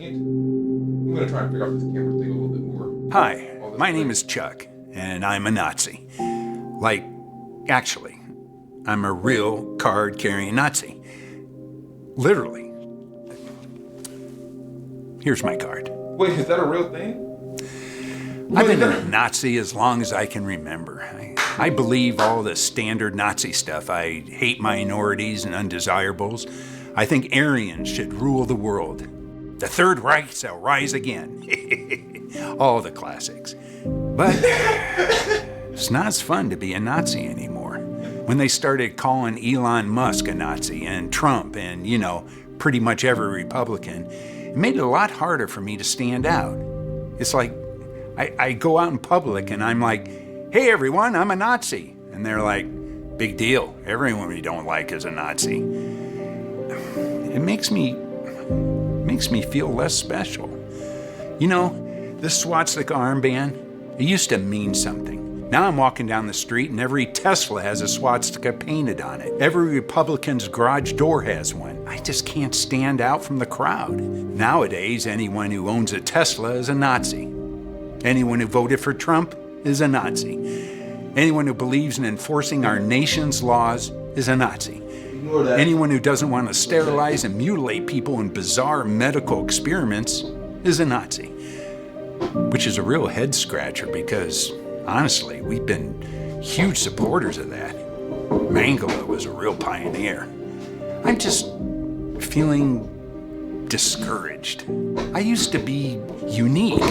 second. I'm gonna try and figure out this camera thing a little bit more. Hi, my name is Chuck, and I'm a Nazi. Like, actually, I'm a real card-carrying Nazi. Literally. Here's my card. Wait, is that a real thing? I've been a Nazi as long as I can remember. I believe all the standard Nazi stuff. I hate minorities and undesirables. I think Aryans should rule the world. The Third Reich shall rise again. All the classics. But it's not as fun to be a Nazi anymore. When they started calling Elon Musk a Nazi and Trump and, pretty much every Republican, it made it a lot harder for me to stand out. It's like I go out in public and I'm like, hey everyone, I'm a Nazi. And they're like, big deal. Everyone we don't like is a Nazi. It makes me feel less special. This swastika armband, it used to mean something. Now I'm walking down the street and every Tesla has a swastika painted on it. Every Republican's garage door has one. I just can't stand out from the crowd. Nowadays, anyone who owns a Tesla is a Nazi. Anyone who voted for Trump is a Nazi. Anyone who believes in enforcing our nation's laws is a Nazi. Anyone who doesn't want to sterilize and mutilate people in bizarre medical experiments is a Nazi. Which is a real head scratcher because, honestly, we've been huge supporters of that. Mengele was a real pioneer. I'm just feeling discouraged. I used to be unique,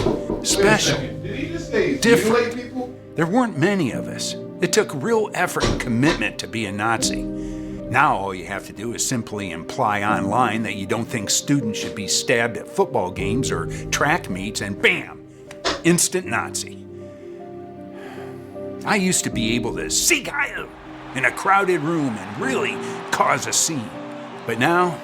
special, Did he just say different. mutilate people? There weren't many of us. It took real effort and commitment to be a Nazi. Now all you have to do is simply imply online that you don't think students should be stabbed at football games or track meets and bam, instant Nazi. I used to be able to Sieg Heil in a crowded room and really cause a scene. But now,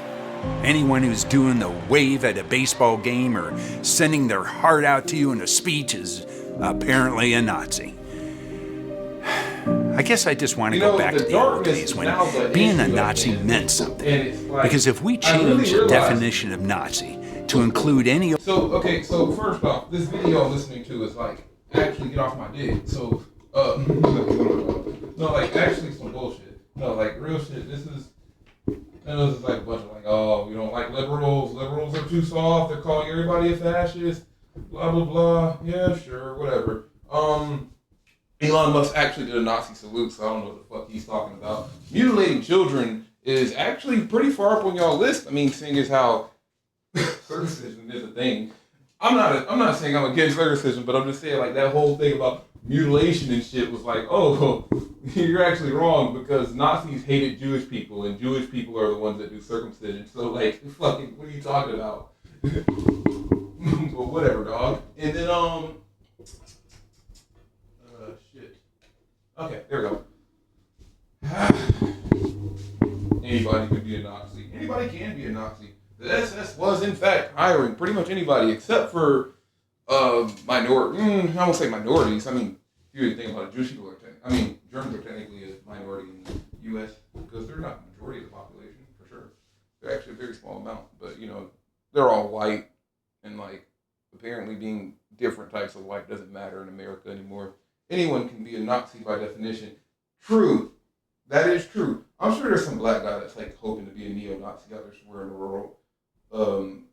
anyone who's doing the wave at a baseball game or sending their heart out to you in a speech is apparently a Nazi. I guess I just want to go back to the old days when being a Nazi meant something. Because if we change the definition of Nazi to include any... So first off, this video I'm listening to is like, actually get off my dick. So, no, like, actually some bullshit. No, like, real shit. This is like a bunch of like, oh, we don't like liberals. Liberals are too soft. They're calling everybody a fascist. Blah, blah, blah. Yeah, sure, whatever. Elon Musk actually did a Nazi salute, so I don't know what the fuck he's talking about. Mutilating children is actually pretty far up on y'all list. I mean, seeing as how circumcision is a thing. I'm not saying I'm against circumcision, but I'm just saying like that whole thing about mutilation and shit was like, oh, you're actually wrong because Nazis hated Jewish people and Jewish people are the ones that do circumcision. So like, fucking, what are you talking about? Well, whatever, dog. And then shit. Okay, there we go. Anybody could be a Nazi. Anybody can be a Nazi. The SS was, in fact, hiring pretty much anybody except for minority. I won't say minorities. I mean, if you really think about it, Jewish people are Germans are technically a minority in the U.S. because they're not the majority of the population, for sure. They're actually a very small amount. But, they're all white and, like, apparently being different types of white doesn't matter in America anymore. Anyone can be a Nazi by definition. True. That is true. I'm sure there's some black guy that's like hoping to be a neo-Nazi out there somewhere in the world. Some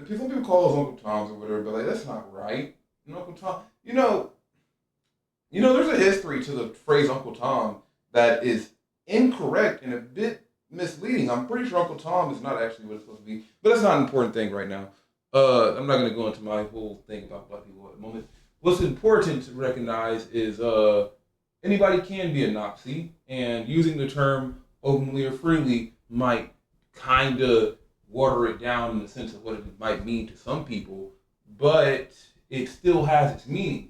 people call us Uncle Toms or whatever, but like that's not right. And Uncle Tom, there's a history to the phrase Uncle Tom that is incorrect and a bit misleading. I'm pretty sure Uncle Tom is not actually what it's supposed to be, but that's not an important thing right now. I'm not going to go into my whole thing about black people at the moment. What's important to recognize is anybody can be a Nazi, and using the term openly or freely might kind of water it down in the sense of what it might mean to some people, but it still has its meaning.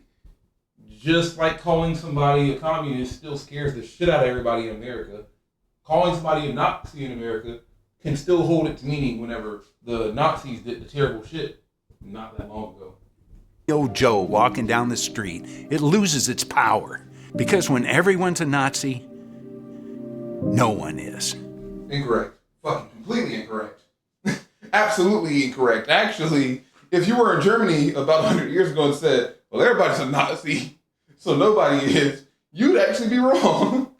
Just like calling somebody a communist still scares the shit out of everybody in America, calling somebody a Nazi in America can still hold its meaning whenever the Nazis did the terrible shit not that long ago. Old Joe walking down the street, it loses its power. Because when everyone's a Nazi, no one is. Incorrect. Fucking completely incorrect. absolutely incorrect. Actually, if you were in Germany about 100 years ago and said, well, everybody's a Nazi, so nobody is, you'd actually be wrong.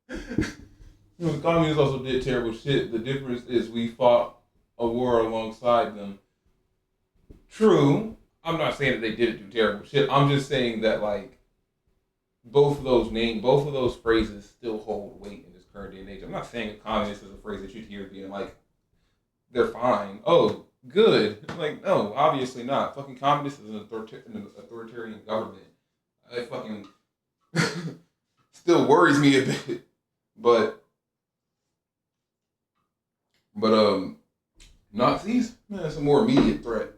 The communists also did terrible shit. The difference is we fought a war alongside them. True. I'm not saying that they didn't do terrible shit. I'm just saying that, like, both of those phrases still hold weight in this current day and age. I'm not saying a communist is a phrase that you'd hear being like, they're fine. Oh, good. Like, no, obviously not. Fucking communist is an authoritarian government. It fucking still worries me a bit. But Nazis, man, that's a more immediate threat.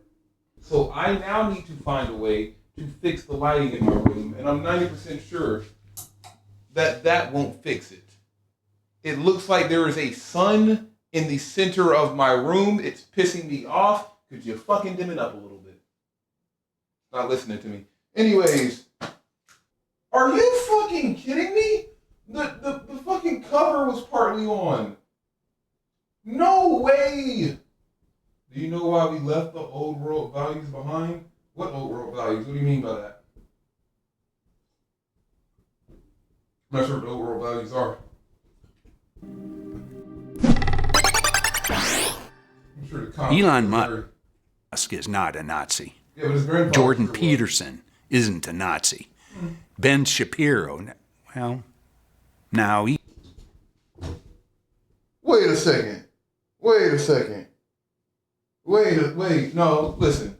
So I now need to find a way to fix the lighting in my room, and I'm 90% sure that that won't fix it. It looks like there is a sun in the center of my room. It's pissing me off. Could you fucking dim it up a little bit? Not listening to me. Anyways, are you fucking kidding me? The fucking cover was partly on. No way! Do you know why we left the old world values behind? What old world values? What do you mean by that? I'm not sure what the old world values are. I'm sure the Elon Musk is not a Nazi. Yeah, but his grandfather Jordan sure was. Peterson isn't a Nazi. Ben Shapiro, well, now he... Wait a second. No, listen.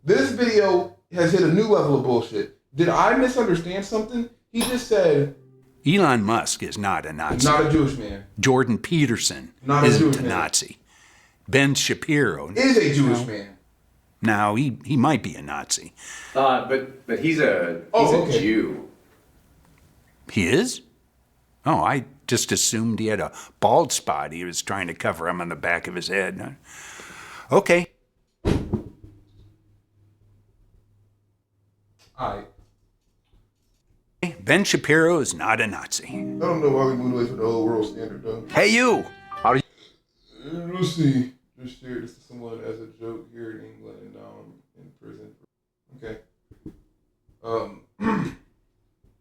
This video has hit a new level of bullshit. Did I misunderstand something? He just said... Elon Musk is not a Nazi. Not a Jewish man. Jordan Peterson Not a isn't Jewish a man. Nazi. Ben Shapiro Is a Jewish man. now he might be a Nazi. But he's a okay. Jew. He is? Oh, I just assumed he had a bald spot he was trying to cover him on the back of his head. Okay. Alright. Ben Shapiro is not a Nazi. I don't know why we moved away from the old world standard, though. Hey, you! Let's see. Just shared this to someone as a joke here in England and in prison. Okay.